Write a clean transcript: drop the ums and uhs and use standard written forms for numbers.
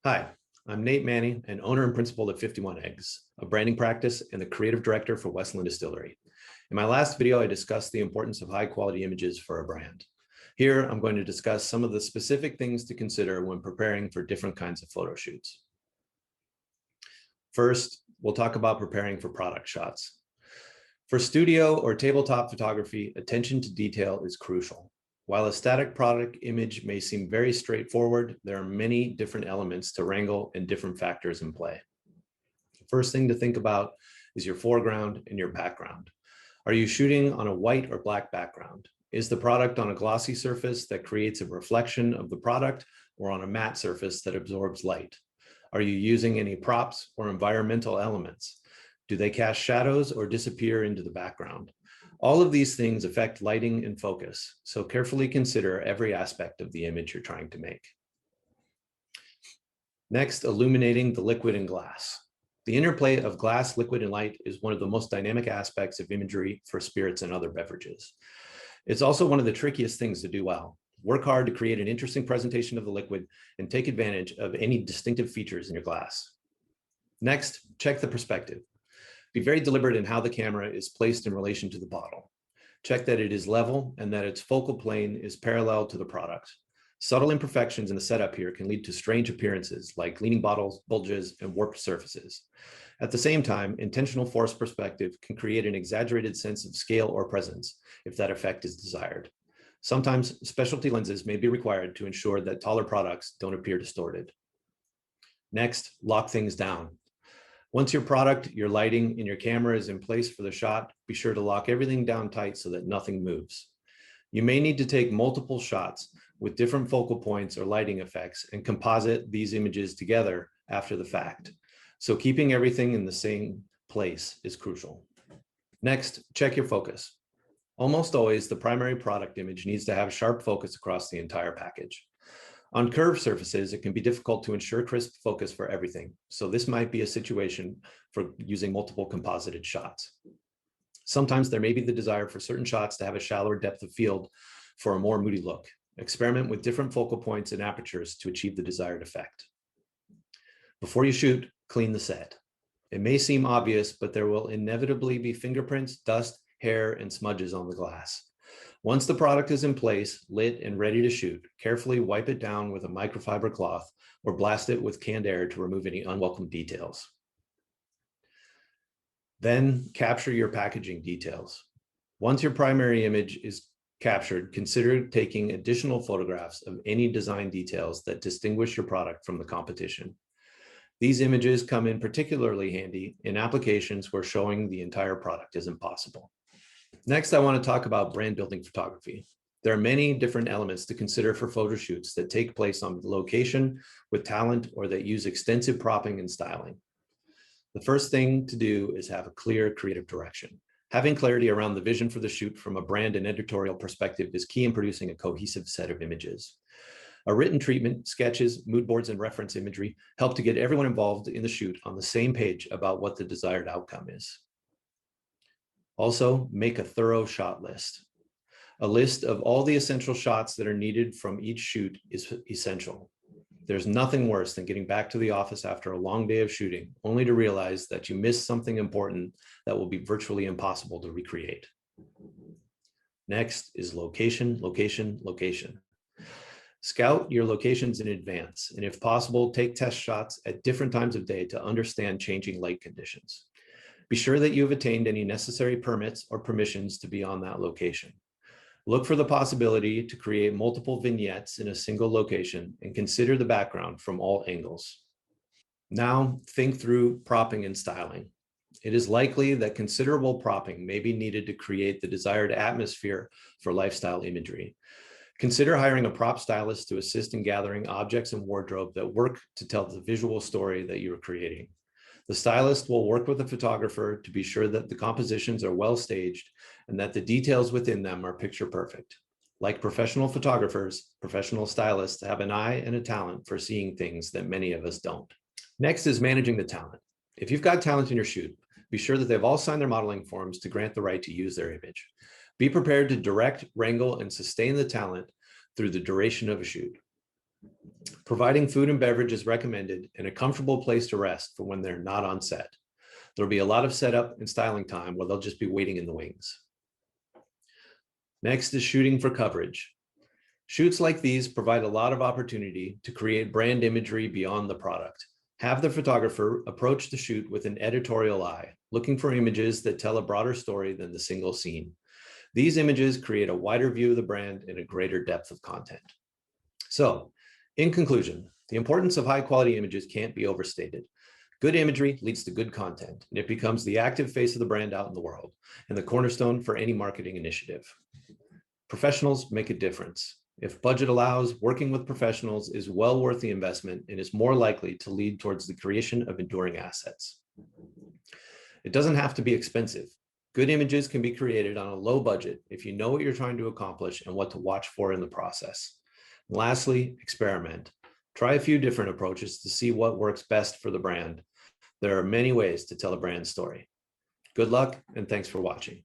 Hi, I'm Nate Manny, an owner and principal at 51 Eggs, a branding practice and the creative director for Westland Distillery. In my last video, I discussed the importance of high quality images for a brand. Here, I'm going to discuss some of the specific things to consider when preparing for different kinds of photo shoots. First, we'll talk about preparing for product shots. For studio or tabletop photography, attention to detail is crucial. While a static product image may seem very straightforward, there are many different elements to wrangle and different factors in play. The first thing to think about is your foreground and your background. Are you shooting on a white or black background? Is the product on a glossy surface that creates a reflection of the product or on a matte surface that absorbs light? Are you using any props or environmental elements? Do they cast shadows or disappear into the background? All of these things affect lighting and focus, so carefully consider every aspect of the image you're trying to make. Next, illuminating the liquid and glass. The interplay of glass, liquid, and light is one of the most dynamic aspects of imagery for spirits and other beverages. It's also one of the trickiest things to do well. Work hard to create an interesting presentation of the liquid and take advantage of any distinctive features in your glass. Next, check the perspective. Be very deliberate in how the camera is placed in relation to the bottle. Check that it is level and that its focal plane is parallel to the product. Subtle imperfections in the setup here can lead to strange appearances like leaning bottles, bulges, and warped surfaces. At the same time, intentional forced perspective can create an exaggerated sense of scale or presence if that effect is desired. Sometimes specialty lenses may be required to ensure that taller products don't appear distorted. Next, lock things down. Once your product, your lighting, and your camera is in place for the shot, be sure to lock everything down tight so that nothing moves. You may need to take multiple shots with different focal points or lighting effects and composite these images together after the fact. So keeping everything in the same place is crucial. Next, check your focus. Almost always, the primary product image needs to have sharp focus across the entire package. On curved surfaces, it can be difficult to ensure crisp focus for everything, so this might be a situation for using multiple composited shots. Sometimes there may be the desire for certain shots to have a shallower depth of field for a more moody look. Experiment with different focal points and apertures to achieve the desired effect. Before you shoot, clean the set. It may seem obvious, but there will inevitably be fingerprints, dust, hair, and smudges on the glass. Once the product is in place, lit, and ready to shoot, carefully wipe it down with a microfiber cloth or blast it with canned air to remove any unwelcome details. Then capture your packaging details. Once your primary image is captured, consider taking additional photographs of any design details that distinguish your product from the competition. These images come in particularly handy in applications where showing the entire product isn't possible. Next, I want to talk about brand building photography. There are many different elements to consider for photo shoots that take place on location with talent or that use extensive propping and styling. The first thing to do is have a clear creative direction. Having clarity around the vision for the shoot from a brand and editorial perspective is key in producing a cohesive set of images. A written treatment, sketches, mood boards, and reference imagery help to get everyone involved in the shoot on the same page about what the desired outcome is. Also, make a thorough shot list. A list of all the essential shots that are needed from each shoot is essential. There's nothing worse than getting back to the office after a long day of shooting, only to realize that you missed something important that will be virtually impossible to recreate. Next is location, location, location. Scout your locations in advance, and if possible, take test shots at different times of day to understand changing light conditions. Be sure that you have attained any necessary permits or permissions to be on that location. Look for the possibility to create multiple vignettes in a single location and consider the background from all angles. Now, think through propping and styling. It is likely that considerable propping may be needed to create the desired atmosphere for lifestyle imagery. Consider hiring a prop stylist to assist in gathering objects and wardrobe that work to tell the visual story that you are creating. The stylist will work with the photographer to be sure that the compositions are well staged and that the details within them are picture perfect. Like professional photographers, professional stylists have an eye and a talent for seeing things that many of us don't. Next is managing the talent. If you've got talent in your shoot, be sure that they've all signed their modeling forms to grant the right to use their image. Be prepared to direct, wrangle, and sustain the talent through the duration of a shoot. Providing food and beverage is recommended and a comfortable place to rest for when they're not on set. There'll be a lot of setup and styling time where they'll just be waiting in the wings. Next is shooting for coverage. Shoots like these provide a lot of opportunity to create brand imagery beyond the product. Have the photographer approach the shoot with an editorial eye, looking for images that tell a broader story than the single scene. These images create a wider view of the brand and a greater depth of content. So, in conclusion, the importance of high quality images can't be overstated. Good imagery leads to good content, and it becomes the active face of the brand out in the world and the cornerstone for any marketing initiative. Professionals make a difference. If budget allows, working with professionals is well worth the investment and is more likely to lead towards the creation of enduring assets. It doesn't have to be expensive. Good images can be created on a low budget if you know what you're trying to accomplish and what to watch for in the process. And lastly, experiment. Try a few different approaches to see what works best for the brand. There are many ways to tell a brand story. Good luck, and thanks for watching.